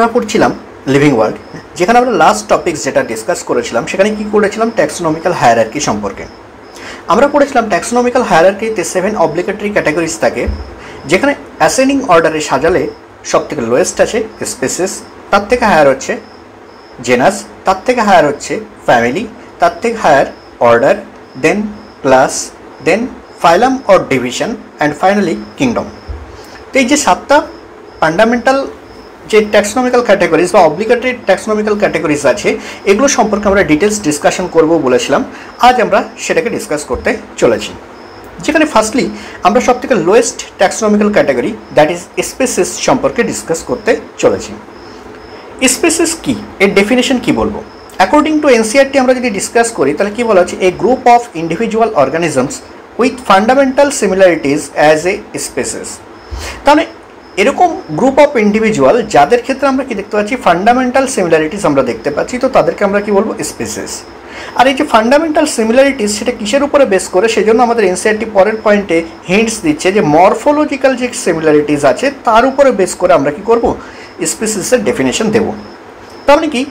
আমরা পড়ছিলাম living world, যেখানে আমরা লাস্ট টপিকস যেটা ডিসকাস করেছিলাম সেখানে কি করেছিলাম ট্যাক্সোনমিক্যাল হায়ারার্কি সম্পর্কে। আমরা পড়েছিলাম ট্যাক্সোনমিক্যাল হায়ারার্কিতে 7 অব্লিগেটরি ক্যাটাগরিজ থাকে, যেখানে অ্যাসেন্ডিং অর্ডারে সাজালে সব থেকে লোয়েস্ট আছে স্পেসিস, তার থেকে হায়ার হচ্ছে জেনাস, তার থেকে হায়ার হচ্ছে ফ্যামিলি, তার থেকে higher order, then class, then phylum or division and finally kingdom. তো এই যে 7টা ফান্ডামেন্টাল যে ট্যাক্সোনমিক্যাল ক্যাটাগরিজ বা অব্লিগেটরি ট্যাক্সোনমিক্যাল ক্যাটাগরিজ আছে, এগুলো সম্পর্কে আমরা ডিটেলস ডিসকাশন করব বলেছিলাম। আজ আমরা সেটাকে ডিসকাস করতে চলেছি, যেখানে ফার্স্টলি আমরা সব থেকে lowest taxonomical category that is species সম্পর্কে ডিসকাস করতে চলেছি। স্পেসিস কি, এর ডেফিনেশন কি বলবো? অ্যাকর্ডিং টু এনসিআরটি আমরা যদি ডিসকাস করি তাহলে কি বলা হচ্ছে, a group of individual organisms with fundamental similarities as a species. তাহলে এরকম গ্রুপ অফ ইন্ডিভিজুয়াল যাদের ক্ষেত্রে আমরা কি দেখতে পাচ্ছি ফান্ডামেন্টাল সিমিলারিটিস আমরা দেখতে পাচ্ছি, তো তাদেরকে আমরা কি বলবো স্পেসিস। আর এই যে ফান্ডামেন্টাল সিমিলারিটিস সেটা কিসের উপরে বেস করে, সেজন্য আমাদের এনসিআরটি পরের পয়েন্টে হিন্টস দিচ্ছে যে মরফোলজিক্যাল যে সিমিলারিটিস আছে তার উপরে বেস করে আমরা কি করব স্পেসিসের ডেফিনেশন দেব। তার মানে কি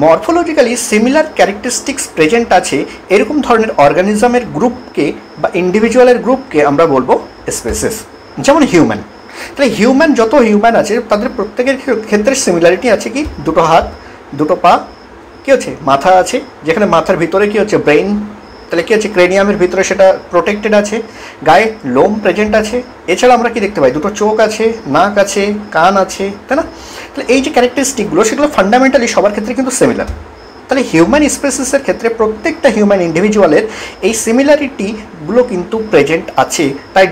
মরফোলজিক্যালি সিমিলার ক্যারেক্টারিস্টিক্স প্রেজেন্ট আছে এরকম ধরনের অর্গানিজমের গ্রুপকে বা ইন্ডিভিজুয়ালের গ্রুপকে আমরা বলবো স্পেসিস। যেমন হিউম্যান, তাহলে হিউম্যান যত হিউম্যান আছে তাদের প্রত্যেকের ক্ষেত্রে সিমিলারিটি আছে কি, দুটো হাত, দুটো পা, কী হচ্ছে মাথা আছে, যেখানে মাথার ভিতরে কী হচ্ছে ব্রেইন, তাহলে কী হচ্ছে ক্রেনিয়ামের ভিতরে সেটা প্রোটেক্টেড আছে, গায়ে লোম প্রেজেন্ট আছে, এছাড়া আমরা কি দেখতে পাই দুটো চোখ আছে, নাক আছে, কান আছে, তাই না? তাহলে এই যে ক্যারেক্টারিস্টিকগুলো সেগুলো ফান্ডামেন্টালি সবার ক্ষেত্রে কিন্তু সিমিলার। তাহলে হিউম্যান স্পেসিসের ক্ষেত্রে প্রত্যেকটা হিউম্যান ইন্ডিভিজুয়ালের এই সিমিলারিটিগুলো কিন্তু প্রেজেন্ট আছে, তাই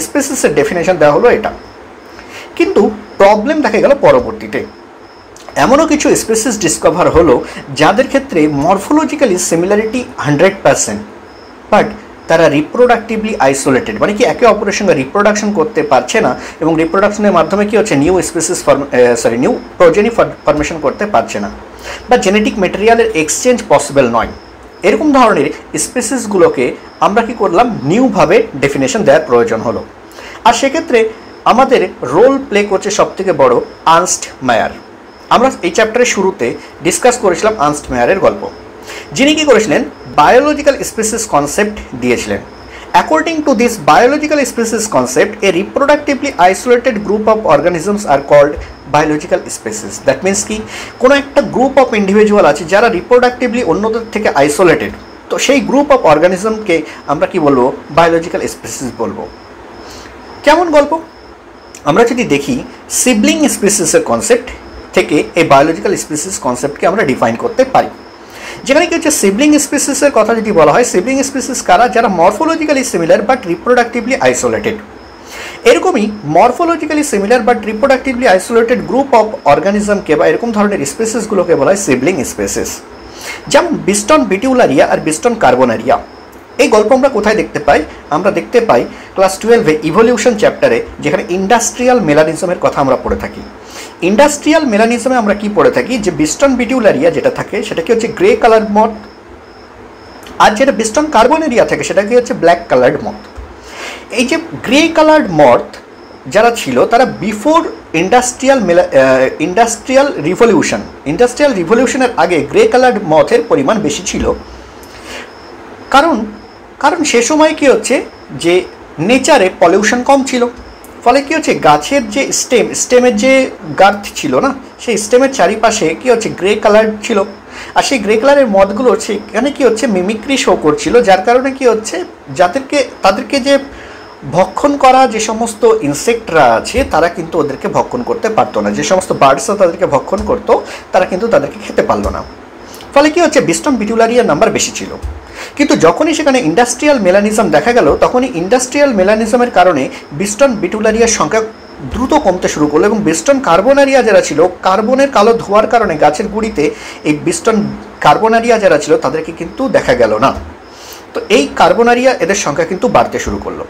স্পেসিসের ডেফিনেশন দেওয়া হলো এটা। কিন্তু প্রবলেম দেখা গেল পরবর্তীতে এমনও কিছু স্পেসিস ডিসকভার হলো যাদের ক্ষেত্রে মরফোলজিক্যালি সিমিলারিটি 100%, বাট তারা রিপ্রোডাক্টিভলি আইসোলেটেড, মানে কি একে অপরের সঙ্গে রিপ্রোডাকশন করতে পারছে না এবং রিপ্রোডাকশনের মাধ্যমে কি হচ্ছে new species new progeny formation করতে পারছে না, বা জেনেটিক মেটেরিয়ালের এক্সচেঞ্জ পসিবল নয়। এরকম ধরনের স্পেসিসগুলোকে আমরা কি করলাম নিউভাবে ডেফিনেশন দেওয়ার প্রয়োজন হলো। আর সেক্ষেত্রে আমাদের রোল প্লে করছে সবথেকে বড় আর্নস্ট মায়ার। আমরা এই চ্যাপ্টারের শুরুতে ডিসকাস করেছিলাম আর্নস্ট মায়ারের গল্প, যিনি কী করেছিলেন বায়োলজিক্যাল স্পেসিস কনসেপ্ট দিয়েছিলেন। According to this biological species concept a reproductively isolated group of organisms are called biological species. That means কি কোনো একটা গ্রুপ অফ ইন্ডিভিজুয়াল আছে যারা রিপ্রোডাক্টিভলি অন্যদের থেকে আইসোলেটেড, তো সেই গ্রুপ অফ অর্গানিজমকে আমরা কি বলবো বায়োলজিক্যাল স্পেসিস বলবো। কেমন গল্প? আমরা যদি দেখি সিবলিং স্পেসিসের কনসেপ্ট থেকে এই বায়োলজিক্যাল স্পেসিস কনসেপ্টকে আমরা ডিফাইন করতে পারি, যেখানে কি হচ্ছে সিবলিং স্পেসিসের কথা যদি বলা হয়, সিবলিং স্পেসিস কারা, যারা morphologically similar but reproductively isolated. এরকমই morphologically similar but reproductively isolated group of অর্গানিজমকে বা এরকম ধরনের স্পেসিসগুলোকে বলা হয় সিবলিং স্পেসিস। যেমন বিস্টন বিটিউলারিয়া আর বিস্টন কার্বোনারিয়া। এই গল্প আমরা কোথায় দেখতে পাই? আমরা দেখতে পাই ক্লাস 12-এ ইভলিউশন চ্যাপ্টারে, যেখানে ইন্ডাস্ট্রিয়াল মেলানিজমের কথা আমরা পড়ে থাকি। ইন্ডাস্ট্রিয়াল মেলানিজমে আমরা কি পড়ে থাকি যে বিস্টন বিটিউলারিয়া যেটা থাকে সেটা কি হচ্ছে গ্রে কালার্ড মথ, আর যেটা বিস্টন কার্বোনারিয়া থাকে সেটা কি হচ্ছে ব্ল্যাক কালার্ড মথ। এই যে গ্রে কালার্ড মথ যারা ছিল তারা বিফোর ইন্ডাস্ট্রিয়াল রিভলিউশনের আগে গ্রে কালার্ড মথের পরিমাণ বেশি ছিল। কারণ সে সময় কী হচ্ছে যে নেচারে পলিউশন কম ছিল, ফলে কী হচ্ছে গাছের যে স্টেমের যে গার্থ ছিল না, সেই স্টেমের চারিপাশে কী হচ্ছে গ্রে কালার ছিল, আর সেই গ্রে কালারের মদগুলো সেখানে কী হচ্ছে মিমিক্রি শো করছিল, যার কারণে কী হচ্ছে তাদেরকে যে ভক্ষণ করা যে সমস্ত ইনসেক্টরা আছে তারা কিন্তু ওদেরকে ভক্ষণ করতে পারতো না, যে সমস্ত বার্ডসরা তাদেরকে ভক্ষণ করতো তারা কিন্তু তাদেরকে খেতে পারলো না, ফলে কী হচ্ছে বিস্টন বিটিউলারিয়ার নাম্বার বেশি ছিল। কিন্তু যখনই সেখানে ইন্ডাস্ট্রিয়াল মেলানিজম দেখা গেল তখনই ইন্ডাস্ট্রিয়াল মেলানিজমের কারণে বিস্টন বিটিউলারিয়ার সংখ্যা দ্রুত কমতে শুরু করলো এবং বিস্টন কার্বোনারিয়া যারা ছিল, কার্বনের কালো ধোঁয়ার কারণে গাছের গুঁড়িতে এই বিস্টন কার্বোনারিয়া যারা ছিল তাদেরকে কিন্তু দেখা গেল না। তো এই কার্বোনারিয়া এদের সংখ্যা কিন্তু বাড়তে শুরু করলো।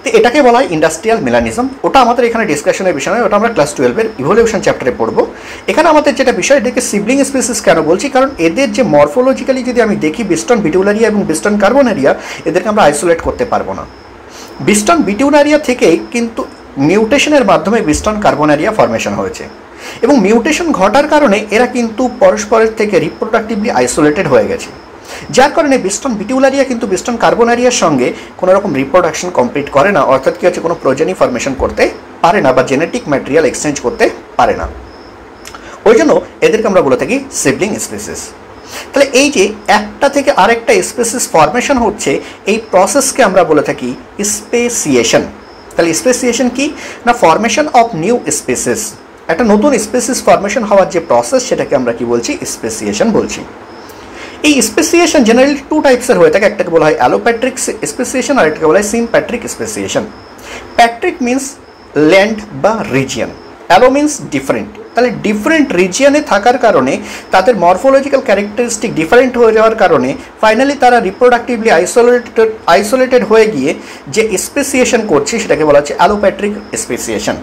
তো এটাকে বলা হয় ইন্ডাস্ট্রিয়াল মেলানিজম। ওটা আমাদের এখানে ডিসকাশনের বিষয় নয়, ওটা আমরা ক্লাস 12-এর ইভলিউশন চ্যাপ্টারে পড়বো। এখানে আমাদের যেটা বিষয়, এটাকে সিবলিং স্পেসিস কেন বলছি, কারণ এদের যে মরফোলজিক্যালি যদি আমি দেখি বিস্টন বিটিউলারিয়া এবং বিস্টন কার্বোনারিয়া, এদেরকে আমরা আইসোলেট করতে পারবো না। বিস্টন বিটিউলারিয়া থেকে কিন্তু মিউটেশনের মাধ্যমে বিস্টন কার্বোনারিয়া ফরমেশন হয়েছে। এবং মিউটেশন ঘটার কারণে এরা কিন্তু পরস্পরের থেকে রিপ্রোডাক্টিভলি আইসোলেটেড হয়ে গেছে, যার কারণে বিস্টন বিটিউলারিয়া কিন্তু বিস্টন কার্বোনারিয়ার সঙ্গে কোনো রকম রিপ্রোডাকশন কমপ্লিট করে না, অর্থাৎ কি হচ্ছে কোনো প্রোজেনি ফরমেশন করতে পারে না বা জেনেটিক ম্যাটেরিয়াল এক্সচেঞ্জ করতে পারে না। ওই জন্য এদেরকে আমরা বলে থাকি সিবলিং স্পিসিস। তাহলে এই যে একটা থেকে আরেকটা স্পিসিস ফরমেশন হচ্ছে, এই প্রসেসকে আমরা বলে থাকি স্পেসিয়েশন। তাহলে স্পেসিয়েশন কি না, ফরমেশন অফ নিউ স্পিসিস, একটা নতুন স্পিসিস ফরমেশন হওয়ার যে প্রসেস সেটাকে আমরা কি বলছি, স্পেসিয়েশন বলছি। এই স্পেসিয়েশন জেনারেলি টু টাইপসের হয়ে থাকে, একটাকে বলা হয় অ্যালোপ্যাট্রিক স্পেসিয়েশন আর একটাকে বলা হয় সিমপ্যাট্রিক স্পেসিয়েশন। প্যাট্রিক মিনস ল্যান্ড বা রিজিয়ন, অ্যালো মিনস ডিফারেন্ট। তাহলে ডিফারেন্ট রিজিয়নে থাকার কারণে তাদের মরফোলজিক্যাল ক্যারেক্টারিস্টিক ডিফারেন্ট হয়ে যাওয়ার কারণে ফাইনালি তারা রিপ্রোডাক্টিভলি আইসোলেটেড হয়ে গিয়ে যে স্পেসিয়েশন করছে সেটাকে বলা হচ্ছে অ্যালোপ্যাট্রিক স্পেসিয়েশন।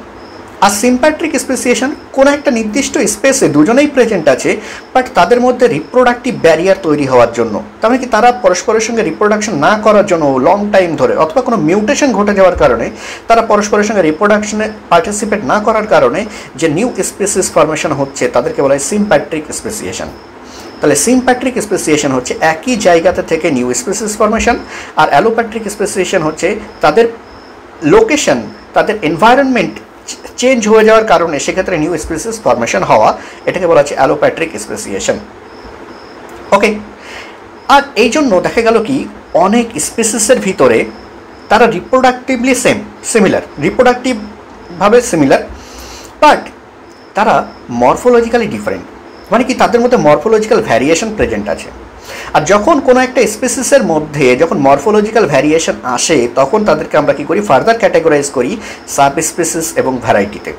আর সিমপ্যাট্রিক স্পেসিয়েশন কোনো একটা নির্দিষ্ট স্পেসে দুজনেই প্রেজেন্ট আছে, বাট তাদের মধ্যে রিপ্রোডাক্টিভ ব্যারিয়ার তৈরি হওয়ার জন্য, তার মানে কি তারা পরস্পরের সঙ্গে রিপ্রোডাকশন না করার জন্য লং টাইম ধরে অথবা কোনো মিউটেশন ঘটে যাওয়ার কারণে তারা পরস্পরের সঙ্গে রিপ্রোডাকশনে পার্টিসিপেট না করার কারণে যে নিউ স্পেসিস ফরমেশন হচ্ছে তাদেরকে বলা হয় সিমপ্যাট্রিক স্পেসিয়েশন। তাহলে সিমপ্যাট্রিক স্পেসিয়েশন হচ্ছে একই জায়গাতে থেকে নিউ স্পেসিস ফরমেশন, আর অ্যালোপ্যাট্রিক স্পেসিয়েশন হচ্ছে তাদের লোকেশন, তাদের এনভায়রনমেন্ট চেঞ্জ হয়ে যাওয়ার কারণে সেক্ষেত্রে নিউ স্পেসিস ফরমেশন হওয়া, এটাকে বলা হচ্ছে অ্যালোপ্যাট্রিক স্পেসিয়েশন। ওকে, আর এই জন্য দেখা গেল কি অনেক স্পেসিসের ভিতরে তারা রিপ্রোডাক্টিভলি সিমিলার, রিপ্রোডাক্টিভভাবে সিমিলার, বাট তারা মরফোলজিক্যালি ডিফারেন্ট, মানে কি তাদের মধ্যে মরফোলজিক্যাল ভ্যারিয়েশন প্রেজেন্ট আছে। আর যখন কোনো একটা স্পেসিসের মধ্যে যখন মরফোলজিক্যাল ভ্যারিয়েশন আসে তখন তাদেরকে আমরা কি করি, ফার্দার ক্যাটাগরাইজ করি সাব স্পেসিস এবং ভ্যারাইটিতে।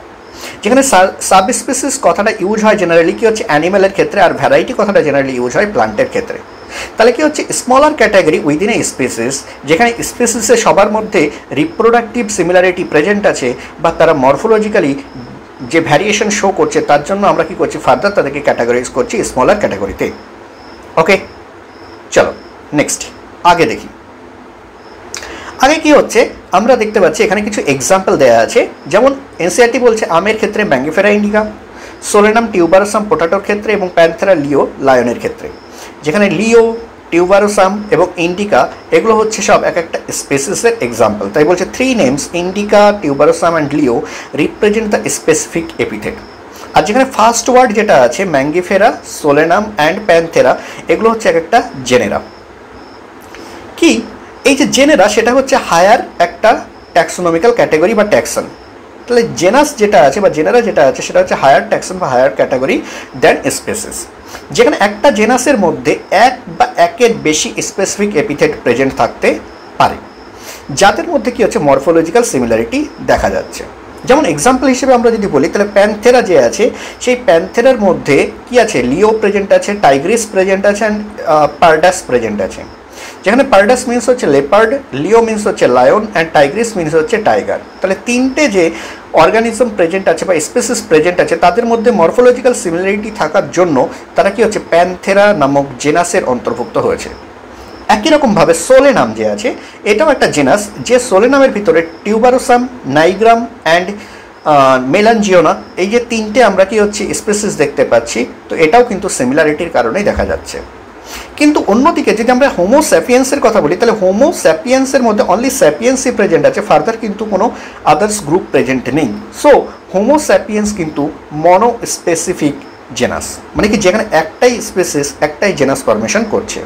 যেখানে সাব স্পেসিস কথাটা ইউজ হয় জেনারেলি কি হচ্ছে অ্যানিম্যালের ক্ষেত্রে, আর ভ্যারাইটি কথাটা জেনারেলি ইউজ হয় প্লান্টের ক্ষেত্রে। তাহলে কি হচ্ছে smaller category within a species, যেখানে স্পেসিসে সবার মধ্যে রিপ্রোডাক্টিভ সিমিলারিটি প্রেজেন্ট আছে বা তারা মরফোলজিক্যালি যে ভ্যারিয়েশন শো করছে তার জন্য আমরা কি করছি, ফার্দার তাদেরকে ক্যাটাগরাইজ করছি স্মলার ক্যাটাগরিতে। ওকে, চলো নেক্সট আগে দেখি। আগে কি হচ্ছে আমরা দেখতে পাচ্ছি এখানে কিছু এক্সাম্পল দেওয়া আছে, যেমন এনসিইআরটি বলছে আমের ক্ষেত্রে ম্যাঙ্গিফেরা ইন্ডিকা, সোলেনাম টিউবারোসাম পোটাটোর ক্ষেত্রে এবং প্যান্থেরা লিও লায়নের ক্ষেত্রে। যেখানে লিও, টিউবারোসাম এবং ইন্ডিকা এগুলো হচ্ছে সব এক একটা স্পেসিসের এক্সাম্পল। তাই বলছে 3 names indica, tuberosum and leo represent the specific epithet. আর যেখানে ফার্স্ট ওয়ার্ড যেটা আছে ম্যাঙ্গিফেরা, সোলেনাম অ্যান্ড প্যান্থেরা, এগুলো হচ্ছে এক একটা জেনেরা। কি এই যে জেনেরা সেটা হচ্ছে হায়ার একটা ট্যাক্সোনমিক্যাল ক্যাটাগরি বা ট্যাক্সন। তাহলে জেনাস যেটা আছে বা জেনেরা যেটা আছে সেটা হচ্ছে হায়ার ট্যাক্সন বা হায়ার ক্যাটাগরি দ্যান স্পেসিস, যেখানে একটা জেনাসের মধ্যে এক বা একের বেশি স্পেসিফিক এপিথেট প্রেজেন্ট থাকতে পারে, যাদের মধ্যে কি হচ্ছে মরফোলজিক্যাল সিমিলারিটি দেখা যাচ্ছে। যেমন এক্সাম্পল হিসেবে আমরা যদি বলি তাহলে প্যান্থেরা যে আছে সেই প্যান্থেরার মধ্যে কি আছে, লিও প্রেজেন্ট আছে, টাইগ্রিস প্রেজেন্ট আছে অ্যান্ড পারডাস প্রেজেন্ট আছে। যেখানে পারডাস মিনস হচ্ছে লেপার্ড, লিও মিনস হচ্ছে লায়ন অ্যান্ড টাইগ্রিস মিনস হচ্ছে টাইগার। তাহলে তিনটে যে অর্গানিজম প্রেজেন্ট আছে বা স্পেসিস প্রেজেন্ট আছে তাদের মধ্যে মরফোলজিক্যাল সিমিলারিটি থাকার জন্য তারা কি হচ্ছে প্যান্থেরা নামক জেনাসের অন্তর্ভুক্ত হয়েছে। একই রকমভাবে সোলেনাম যে আছে এটাও একটা জেনাস, যে সোলেনামের ভিতরে টিউবারোসাম, নাইগ্রাম অ্যান্ড মেলানজিওনা এই যে তিনটে আমরা কি হচ্ছে স্পেসিস দেখতে পাচ্ছি, তো এটাও কিন্তু সিমিলারিটির কারণেই দেখা যাচ্ছে। কিন্তু অন্যদিকে যদি আমরা হোমো স্যাপিয়েন্সের কথা বলি তাহলে হোমো স্যাপিয়েন্সের মধ্যে অনলি স্যাপিয়েন্সই প্রেজেন্ট আছে, ফার্দার কিন্তু কোনো আদার্স গ্রুপ প্রেজেন্ট নেই। সো হোমো স্যাপিয়েন্স কিন্তু মনো স্পেসিফিক জেনাস, মানে কি যেখানে একটাই স্পেসিস একটাই জেনাস ফরমেশন করছে।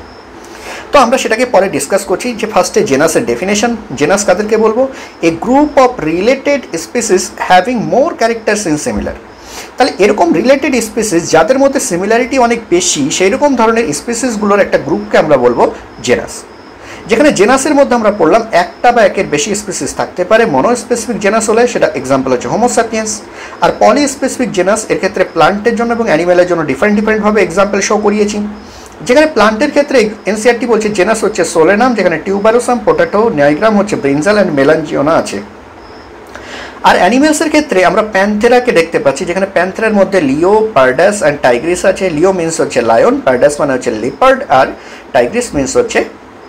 তো আমরা সেটাকে পরে ডিসকাস করছি যে ফার্স্টে জেনাসের ডেফিনেশন। জেনাস কাদেরকে বলবো, a group of related species having more characters in similar. তাহলে এরকম রিলেটেড স্পিসিস যাদের মধ্যে সিমিলারিটি অনেক বেশি সেই রকম ধরনের স্পিসিসগুলোর একটা গ্রুপকে আমরা বলবো জেনাস। যেখানে জেনাসের মধ্যে আমরা পড়লাম একটা বা একের বেশি স্পিসিস থাকতে পারে। মনো স্পেসিফিক জেনাস হলে সেটা এক্সাম্পল হচ্ছে হোমো স্যাপিয়েন্স, আর পলি স্পেসিফিক জেনাস এর ক্ষেত্রে প্লান্টের জন্য এবং অ্যানিমেলের জন্য ডিফারেন্টভাবে এক্সাম্পল শো করিয়েছি। যেখানে প্লান্টের ক্ষেত্রে এনসিইআরটি বলছে জেনাস হচ্ছে সোলেনাম, যেখানে টিউবারোসাম, পোটাটো, নাইগ্রাম হচ্ছে ব্রিনজাল অ্যান্ড মেলানজিওনা আছে। আর অ্যানিমেলসের ক্ষেত্রে আমরা প্যান্থেরাকে দেখতে পাচ্ছি, যেখানে প্যান্থেরার মধ্যে লিও, পারডাস অ্যান্ড টাইগ্রিস আছে। লিও মিনস হচ্ছে লায়ন, পারডাস মানে হচ্ছে লিপার্ড, আর টাইগ্রিস মিনস হচ্ছে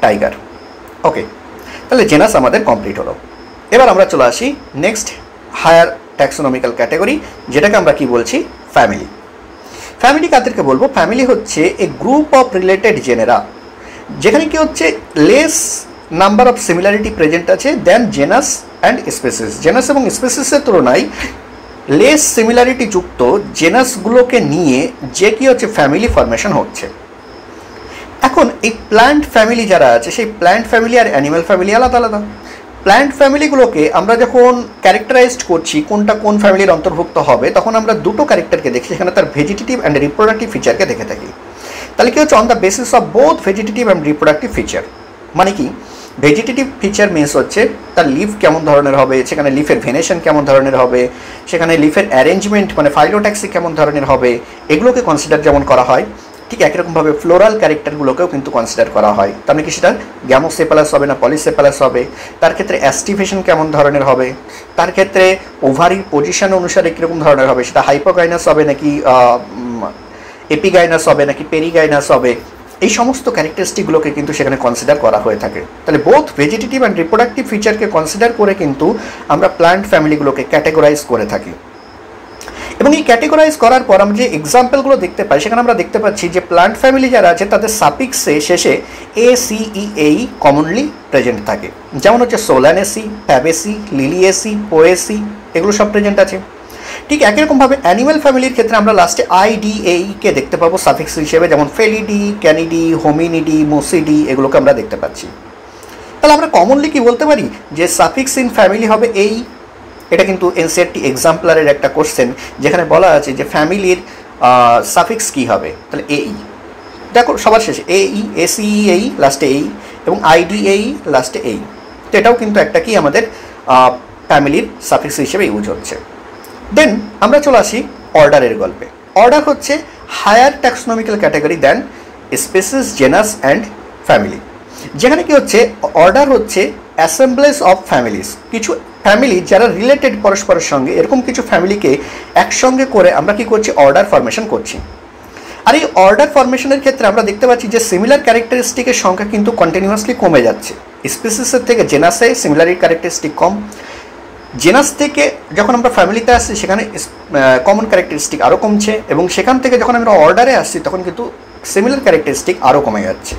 টাইগার। ওকে, তাহলে জেনাস আমাদের কমপ্লিট হলো। এবার আমরা চলে আসি নেক্সট হায়ার ট্যাক্সোনমিক্যাল ক্যাটাগরি, যেটাকে আমরা কি বলছি ফ্যামিলি। ফ্যামিলি কাদেরকে বলবো? ফ্যামিলি হচ্ছে a group of related genera, যেখানে কি হচ্ছে less number of similarity present আছে দেন জেনাস অ্যান্ড স্পেসিস। জেনাস এবং স্পেসিসের তুলনায় লেস সিমিলারিটি যুক্ত জেনাসগুলোকে নিয়ে যে কি হচ্ছে ফ্যামিলি ফরমেশন হচ্ছে। এখন এই প্ল্যান্ট ফ্যামিলি যারা আছে, সেই প্ল্যান্ট ফ্যামিলি আর অ্যানিম্যাল ফ্যামিলি আলাদা আলাদা। প্ল্যান্ট ফ্যামিলিগুলোকে আমরা যখন ক্যারেক্টারাইজড করছি কোনটা কোন ফ্যামিলির অন্তর্ভুক্ত হবে, তখন আমরা দুটো ক্যারেক্টারকে দেখি, সেখানে তার ভেজিটেটিভ অ্যান্ড রিপ্রোডাক্টিভ ফিচারকে দেখে থাকি। তাহলে কি হচ্ছে, on the basis of both vegetative and reproductive feature. মানে কি, ভেজিটেটিভ ফিচার মিনস হচ্ছে তার লিফ কেমন ধরনের হবে, সেখানে লিফের ভেনেশন কেমন ধরনের হবে, সেখানে লিফের অ্যারেঞ্জমেন্ট মানে ফাইলোট্যাক্সি কেমন ধরনের হবে, এগুলোকে কনসিডার যেমন করা হয়, ঠিক একই রকমভাবে ফ্লোরাল ক্যারেক্টারগুলোকেও কিন্তু কনসিডার করা হয়। তার মানে কি সেটা গ্যামোসেপালাস হবে না পলিসেপালাস হবে, তার ক্ষেত্রে অ্যাস্টিভেশন কেমন ধরনের হবে, তার ক্ষেত্রে ওভারির পজিশন অনুসারে কীরকম ধরনের হবে, সেটা হাইপোগাইনাস হবে নাকি এপিগাইনাস হবে নাকি পেরিগাইনাস হবে, এই সমস্ত ক্যারেক্টারিস্টিকগুলোকে কিন্তু সেখানে কনসিডার করা হয়ে থাকে। তাহলে বোথ ভেজিটেটিভ অ্যান্ড রিপ্রোডাক্টিভ ফিচারকে কনসিডার করে কিন্তু আমরা প্ল্যান্ট ফ্যামিলিগুলোকে ক্যাটেগরাইজ করে থাকি। এবং এই ক্যাটেগরাইজ করার পর আমরা যে এক্সাম্পলগুলো দেখতে পাই, সেখানে আমরা দেখতে পাচ্ছি যে প্ল্যান্ট ফ্যামিলি যারা আছে তাদের সাফিক্সে শেষে ACEA কমনলি প্রেজেন্ট থাকে। যেমন হচ্ছে সোলানেসি, ফ্যাবেসি, লিলিয়েসি, পোয়েসি, এগুলো সব প্রেজেন্ট আছে। ঠিক একই রকমভাবে অ্যানিম্যাল ফ্যামিলির ক্ষেত্রে আমরা লাস্টে IDAE-কে দেখতে পাবো সাফিক্স হিসেবে, যেমন ফেলিডি, ক্যানিডি, হোমিনিডি, মোসিডি, এগুলোকে আমরা দেখতে পাচ্ছি। তাহলে আমরা কমনলি কি বলতে পারি যে সাফিক্স ইন ফ্যামিলি হবে এই। এটা কিন্তু এনসিইআরটি এক্সাম্পলারের একটা কোশ্চেন, যেখানে বলা আছে যে ফ্যামিলির সাফিক্স কী হবে। তাহলে এই দেখো সবার শেষে ACEA লাস্টে এই এবং IDAE লাস্টে এই। তো এটাও কিন্তু একটা কি আমাদের ফ্যামিলির সাফিক্স হিসেবে ইউজ হচ্ছে। দেন আমরা চলে আসি অর্ডারের গল্পে। অর্ডার হচ্ছে higher taxonomical category then species, genus and family. যেখানে কি হচ্ছে অর্ডার হচ্ছে অ্যাসেম্বলেজ অফ ফ্যামিলিজ, কিছু ফ্যামিলি যারা রিলেটেড পরস্পরের সঙ্গে, এরকম কিছু ফ্যামিলিকে একসঙ্গে করে আমরা কি করছি অর্ডার ফরমেশন করছি। আর এই অর্ডার ফরমেশনের ক্ষেত্রে আমরা দেখতে পাচ্ছি যে সিমিলার ক্যারেক্টারিস্টিকের সংখ্যা কিন্তু কন্টিনিউয়াসলি কমে যাচ্ছে। স্পেসিসের থেকে জেনাসে সিমিলার ক্যারেক্টারিস্টিক কম, জেনাস থেকে যখন আমরা ফ্যামিলিতে আসছি সেখানে কমন ক্যারেক্টারিস্টিক আরও কমছে, এবং সেখান থেকে যখন আমরা অর্ডারে আসছি তখন কিন্তু সিমিলার ক্যারেক্টারিস্টিক আরও কমে যাচ্ছে।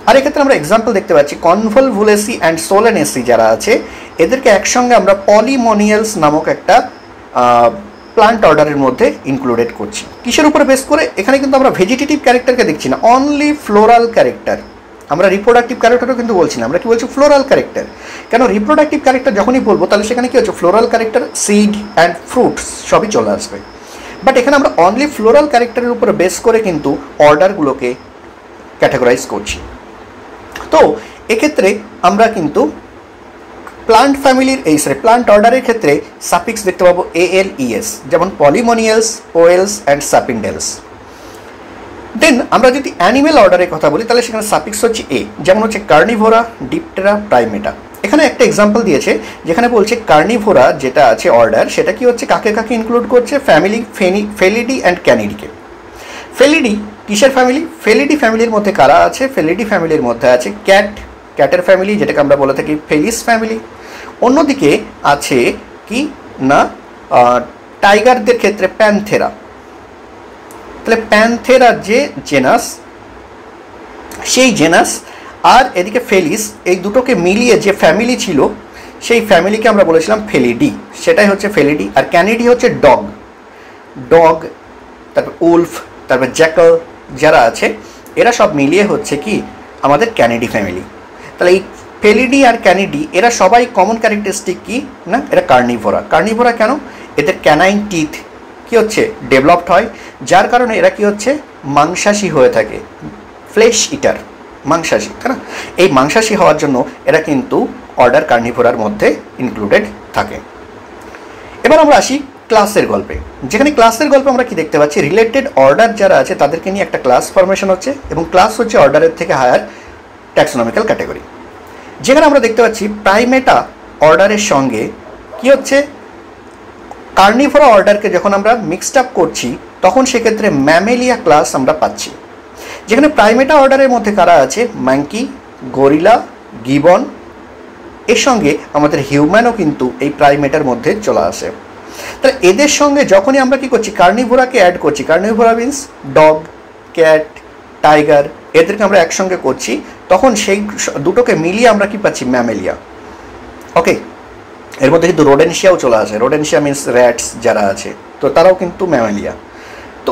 আর এক্ষেত্রে আমরা এক্সাম্পল দেখতে পাচ্ছি কনভলভুলেসি অ্যান্ড সোলেনেসি যারা আছে, এদেরকে একসঙ্গে আমরা পলিমোনিয়ালস নামক একটা প্লান্ট অর্ডারের মধ্যে ইনক্লুডেড করছি। কিসের উপরে বেস করে? এখানে কিন্তু আমরা ভেজিটেটিভ ক্যারেক্টারকে দেখছি না, অনলি ফ্লোরাল ক্যারেক্টার। আমরা রিপ্রোডাক্টিভ ক্যারেক্টারও কিন্তু বলছি না, আমরা কি বলছি ফ্লোরাল ক্যারেক্টার। কেন রিপ্রোডাক্টিভ ক্যারেক্টার যখনই বলবো তাহলে সেখানে কি হচ্ছে floral character, seed and fruits সবই চলে আসবে। বাট এখানে আমরা অনলি ফ্লোরাল ক্যারেক্টারের উপরে বেস করে কিন্তু অর্ডারগুলোকে ক্যাটাগরাইজ করছি। তো এক্ষেত্রে আমরা কিন্তু প্লান্ট ফ্যামিলির প্লান্ট অর্ডারের ক্ষেত্রে সাফিক্স দেখতে পাবো ALES, যেমন পলিমোনিয়ালস, পোয়েলস অ্যান্ড সাপিন্ডেলস। দেন আমরা যদি অ্যানিমেল অর্ডারের কথা বলি তাহলে সেখানে সাফিক্স হচ্ছে A, যেমন হচ্ছে কার্নিভোরা, ডিপটেরা, প্রাইমেটা। এখানে একটা এক্সাম্পল দিয়েছে যেখানে বলছে কার্নিভোরা যেটা আছে অর্ডার, সেটা কি হচ্ছে কাকে কাকে ইনক্লুড করছে, ফ্যামিলি ফেলিডি অ্যান্ড ক্যানিডিকে। ফেলিডি কিসের ফ্যামিলি? ফেলিডি ফ্যামিলির মধ্যে কারা আছে? ফেলিডি ফ্যামিলির মধ্যে আছে ক্যাটের ফ্যামিলি, যেটাকে আমরা বলে থাকি ফেলিস ফ্যামিলি। অন্যদিকে আছে কি না টাইগারদের ক্ষেত্রে প্যান্থেরা। তাহলে প্যান্থেরা যে জেনাস, সেই জেনাস আর এদিকে ফেলিস, এই দুটোকে মিলিয়ে যে ফ্যামিলি ছিল সেই ফ্যামিলিকে আমরা বলেছিলাম ফেলিডি, সেটাই হচ্ছে ফেলিডি। আর ক্যানিডি হচ্ছে ডগ, তারপর উলফ, তারপর জ্যাকল যারা আছে, এরা সব মিলিয়ে হচ্ছে কি আমাদের ক্যানিডি ফ্যামিলি। তাহলে এই ফেলিডি আর ক্যানিডি এরা সবাই কমন ক্যারেক্টারিস্টিক কি না, এরা কার্নিভোরা। কার্নিভোরা কেন? এদের ক্যানাইন টিথ কি হচ্ছে ডেভেলপড হয়, যার কারণে এরা কি হচ্ছে মাংসাশী হয়ে থাকে, ফ্লেশ ইটার, মাংসাশী, তাই না? এই মাংসাশী হওয়ার জন্য এরা কিন্তু অর্ডার কার্নিভোরার মধ্যে ইনক্লুডেড থাকে। এবার আমরা আসি ক্লাসের গল্পে, যেখানে ক্লাসের গল্পে আমরা কি দেখতে পাচ্ছি রিলেটেড অর্ডার যারা আছে তাদেরকে নিয়ে একটা ক্লাস ফরমেশন হচ্ছে, এবং ক্লাস হচ্ছে অর্ডারের থেকে হায়ার ট্যাক্সোনমিক্যাল ক্যাটাগরি। যেখানে আমরা দেখতে পাচ্ছি প্রাইমেটা অর্ডারের সঙ্গে কি হচ্ছে কার্নিভোরা অর্ডারকে যখন আমরা মিক্সড আপ করছি তখন সেক্ষেত্রে ম্যামেলিয়া ক্লাস আমরা পাচ্ছি। যেখানে প্রাইমেটা অর্ডারের মধ্যে কারা আছে, ম্যাঙ্কি, গরিলা, গিবন, এর সঙ্গে আমাদের হিউম্যানও কিন্তু এই প্রাইমেটার মধ্যে চলে আসে। তাহলে এদের সঙ্গে যখনই আমরা কি করছি কার্নিভোরাকে অ্যাড করছি, Carnivora means dog, cat, tiger, এদেরকে আমরা একসঙ্গে করছি, তখন সেই দুটোকে মিলিয়ে আমরা কি পাচ্ছি ম্যামেলিয়া। ওকে, এর মধ্যে কিন্তু রোডেনশিয়াও চলে আসে, রোডেনশিয়া মিন্স র্যাটস যারা আছে, তো তারাও কিন্তু ম্যামেলিয়া। তো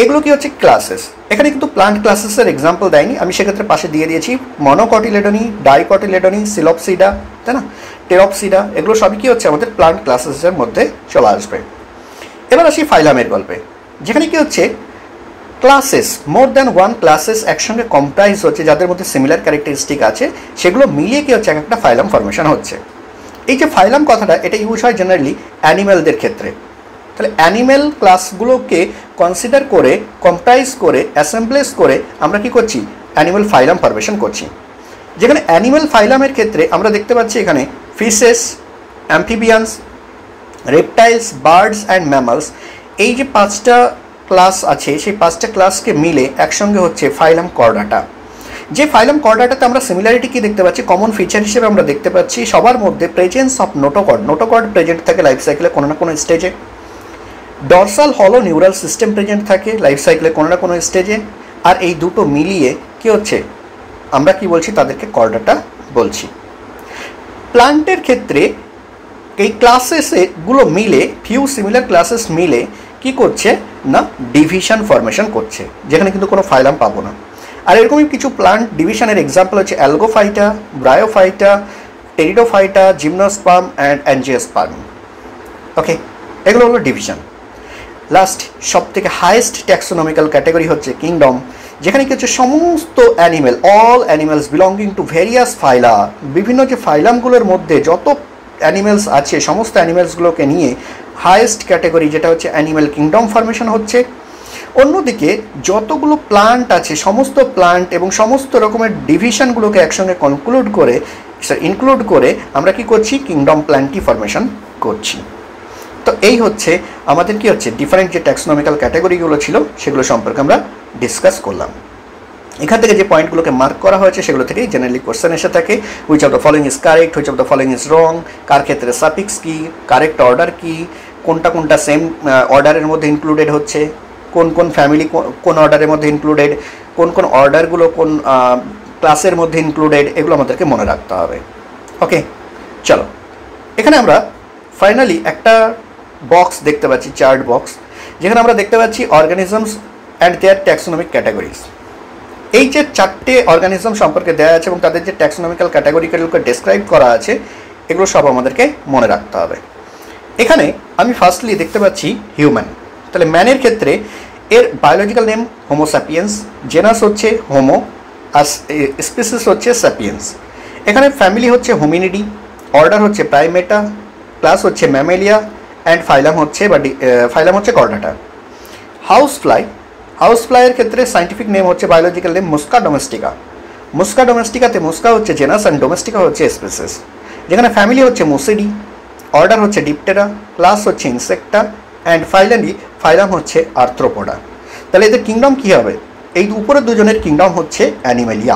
এগুলো কি হচ্ছে ক্লাসেস। এখানে কিন্তু প্লান্ট ক্লাসেসের এক্সাম্পল দেয়নি, আমি সেক্ষেত্রে পাশে দিয়ে দিয়েছি মনোকটিলেডনি, ডাইকটিলেডনি, সিলপসিডা, তাই না, টেরপসিডা, এগুলো সবই কি হচ্ছে আমাদের প্লান্ট ক্লাসেসের মধ্যে চলে আসবে। এবার আসি ফাইলামের গল্পে, যেখানে কি হচ্ছে classes, more than one classes একসঙ্গে কম্প্রাইজ হচ্ছে, যাদের মধ্যে সিমিলার ক্যারেক্টারিস্টিক আছে, সেগুলো মিলিয়ে কি হচ্ছে একটা ফাইলাম ফরমেশন হচ্ছে। এই যে ফাইলাম কথাটা, এটা ইউজ হয় জেনারেলি অ্যানিম্যালদের ক্ষেত্রে। তাহলে অ্যানিম্যাল ক্লাসগুলোকে কনসিডার করে, কম্প্রাইজ করে, অ্যাসেম্বলেজ করে আমরা কি করছি অ্যানিম্যাল ফাইলাম ফরমেশন করছি। যেখানে অ্যানিম্যাল ফাইলামের ক্ষেত্রে আমরা দেখতে পাচ্ছি এখানে fishes, amphibians, reptiles, birds and mammals, এই যে 5টা ক্লাস আছে, সেই 5টা ক্লাসকে মিলে একসঙ্গে হচ্ছে ফাইলাম কর্ডাটা। যে ফাইলাম কর্ডাটাতে আমরা সিমিলারিটি কি দেখতে পাচ্ছি, কমন ফিচার হিসেবে আমরা দেখতে পাচ্ছি সবার মধ্যে presence of notochord, notochord present থাকে লাইফ সাইকেলে কোনো না কোনো স্টেজে, ডরসাল হলো নিউরাল সিস্টেম প্রেজেন্ট থাকে লাইফ সাইকেলে কোনো না কোনো স্টেজে, আর এই দুটো মিলিয়ে কি হচ্ছে আমরা কি বলছি তাদেরকে কর্ডাটা বলছি। প্লান্টের ক্ষেত্রে এই ক্লাসেসগুলো মিলে, ফিউ সিমিলার ক্লাসেস মিলে কি করছে না ডিভিশন ফরমেশন করছে, যেখানে কিন্তু কোনো ফাইলাম পাবো না। আর এরকমই কিছু প্লান্ট ডিভিশনের এক্সাম্পল হচ্ছে algophyta, bryophyta, pteridophyta, gymnosperm and angiosperm. Okay, এগুলো হলো ডিভিশন। লাস্ট সব থেকে হাইয়েস্ট ট্যাক্সোনমিক্যাল ক্যাটাগরি হচ্ছে কিংডম, যেখানে কি হচ্ছে সমস্ত animal, all animals belonging to various phyla, বিভিন্ন যে ফাইলামগুলোর মধ্যে যত অ্যানিমেলস আছে সমস্ত অ্যানিমেলসগুলোকে নিয়ে হাইয়েস্ট ক্যাটাগরি যেটা হচ্ছে অ্যানিম্যাল কিংডম ফরমেশন হচ্ছে। অন্যদিকে যতগুলো প্লান্ট আছে সমস্ত প্লান্ট এবং সমস্ত রকমের ডিভিশনগুলোকে একসঙ্গে ইনক্লুড করে আমরা কি করছি কিংডম প্ল্যান্টি ফরমেশন করছি। তো এই হচ্ছে আমাদের কি হচ্ছে ডিফারেন্ট যে ট্যাক্সোনমিক্যাল ক্যাটাগরিগুলো ছিল সেগুলো সম্পর্কে আমরা ডিসকাস করলাম। এখান থেকে যে পয়েন্টগুলোকে মার্ক করা হয়েছে সেগুলো থেকেই জেনারেলি কোশ্চেন এসে থাকে, which of the following is correct, which of the following is wrong, কার ক্ষেত্রে সাফিক্স কি, কারেক্ট অর্ডার কি, কোনটা সেম অর্ডারের মধ্যে ইনক্লুডেড হচ্ছে, কোন কোন ফ্যামিলি কোন অর্ডারের মধ্যে ইনক্লুডেড, কোন অর্ডারগুলো কোন ক্লাসের মধ্যে ইনক্লুডেড, এগুলো আমাদেরকে মনে রাখতে হবে। ওকে, চলো এখানে আমরা ফাইনালি একটা বক্স দেখতে পাচ্ছি, চার্ট বক্স, যেখানে আমরা দেখতে পাচ্ছি organisms and their taxonomic categories. এই যে 4টে অর্গানিজম সম্পর্কে দেওয়া আছে এবং তাদের যে ট্যাক্সোনমিক্যাল ক্যাটাগরিগুলোকে ডেসক্রাইব করা আছে, এগুলো সব আমাদেরকে মনে রাখতে হবে। এখানে আমি ফার্স্টলি দেখতে পাচ্ছি হিউম্যান। তাহলে ম্যানের ক্ষেত্রে এর বায়োলজিক্যাল নেম হোমোস্যাপিয়েন্স, জেনাস হচ্ছে হোমো, আর স্পিসিস হচ্ছে স্যাপিয়েন্স। এখানে ফ্যামিলি হচ্ছে হোমিনিডি, অর্ডার হচ্ছে প্রাইমেটা, ক্লাস হচ্ছে ম্যামেলিয়া, অ্যান্ড ফাইলাম হচ্ছে কর্ডাটা। হাউস ফ্লাইয়ের ক্ষেত্রে সাইন্টিফিক নেম হচ্ছে বায়োলজিক্যাল নেম মুস্কা ডোমেস্টিকা। মুস্কা ডোমেস্টিকাতে মুস্কা হচ্ছে জেনাস অ্যান্ড ডোমেস্টিকা হচ্ছে স্পিসিস। যেখানে ফ্যামিলি হচ্ছে মুসিডি, অর্ডার হচ্ছে ডিপটেরা, ক্লাস হচ্ছে ইনসেক্টা, অ্যান্ড ফাইলাম হচ্ছে আর্থ্রোপোডা। তাহলে এদের কিংডম কী হবে, এই উপরের দুজনের কিংডম হচ্ছে অ্যানিমেলিয়া।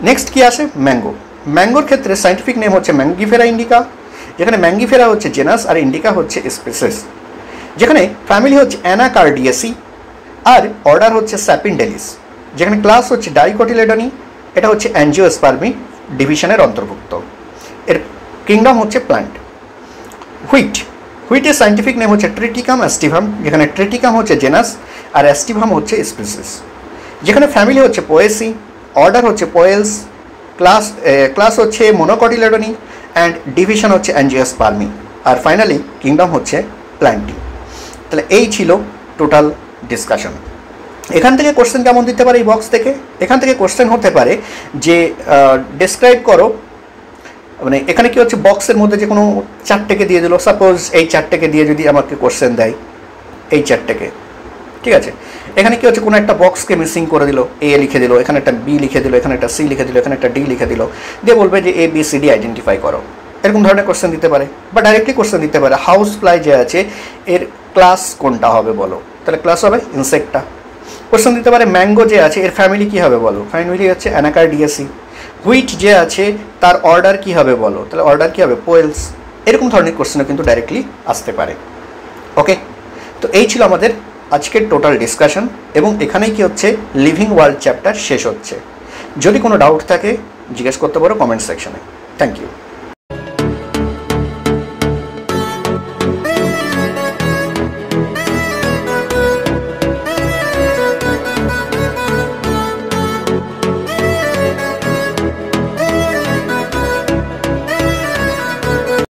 নেক্সট কি আসে ম্যাঙ্গো। ম্যাঙ্গোর ক্ষেত্রে সাইন্টিফিক নেম হচ্ছে ম্যাঙ্গিফেরা ইন্ডিকা, যেখানে ম্যাঙ্গিফেরা হচ্ছে জেনাস আর ইন্ডিকা হচ্ছে স্পিসিস। যেখানে ফ্যামিলি হচ্ছে অ্যানাকার্ডিয়াসি আর অর্ডার হচ্ছে স্যাপিন্ডেলিস। যেখানে ক্লাস হচ্ছে ডাইকটিলেডনি, এটা হচ্ছে অ্যাঞ্জিওস্পার্মি ডিভিশনের অন্তর্ভুক্ত। এর কিংডম হচ্ছে প্ল্যান্ট। হুইটের সাইন্টিফিক নেম হচ্ছে ট্রিটিকাম অ্যাস্টিভাম, যেখানে ট্রিটিকাম হচ্ছে জেনাস আর অ্যাস্টিভাম হচ্ছে স্পিসিস। যেখানে ফ্যামিলি হচ্ছে পোয়েসি, অর্ডার হচ্ছে পোয়েলস, ক্লাস হচ্ছে মোনোকটিলেডনি অ্যান্ড ডিভিশন হচ্ছে অ্যাঞ্জিওস্পার্মি, আর ফাইনালি কিংডম হচ্ছে প্ল্যান্টি। তাহলে এই ছিল টোটাল ডিসকাশন। এখান থেকে কোশ্চেন কেমন দিতে পারে এই বক্স থেকে, এখান থেকে কোশ্চেন হতে পারে যে ডেসক্রাইব করো, মানে এখানে কি হচ্ছে বক্সের মধ্যে যে কোনো 4টেকে দিয়ে দিল, সাপোজ এই 4টেকে দিয়ে যদি আমাকে কোশ্চেন দেয়, এই 4টেকে, ঠিক আছে, এখানে কি হচ্ছে কোনো একটা বক্সকে মিসিং করে দিল, এ লিখে দিল, এখানে একটা বি লিখে দিল, এখানে একটা সি লিখে দিল, এখানে একটা ডি লিখে দিল, দিয়ে বলবে যে A B C D identify করো, এরকম ধরনের কোশ্চেন দিতে পারে। বা ডাইরেক্টলি কোশ্চেন দিতে পারে হাউস ফ্লাই যে আছে এর ক্লাস কোনটা হবে বলো, তাহলে ক্লাস হবে ইনসেক্টা। কোশ্চেন দিতে পারে ম্যাঙ্গো যে আছে এর ফ্যামিলি কী হবে বলো, ফ্যামিলি হচ্ছে অ্যানাকার্ডিয়াসি। হুইট যে আছে তার অর্ডার কী হবে বলো, তাহলে অর্ডার কী হবে পোয়েলস। এরকম ধরনের কোশ্চেনও কিন্তু ডাইরেক্টলি আসতে পারে। ওকে, তো এই ছিল আমাদের আজকের টোটাল ডিসকাশন, এবং এখানেই কি হচ্ছে, লিভিং ওয়ার্ল্ড চ্যাপ্টার শেষ হচ্ছে। যদি কোনো ডাউট থাকে জিজ্ঞেস করতে পারো কমেন্ট সেকশনে। Thank you.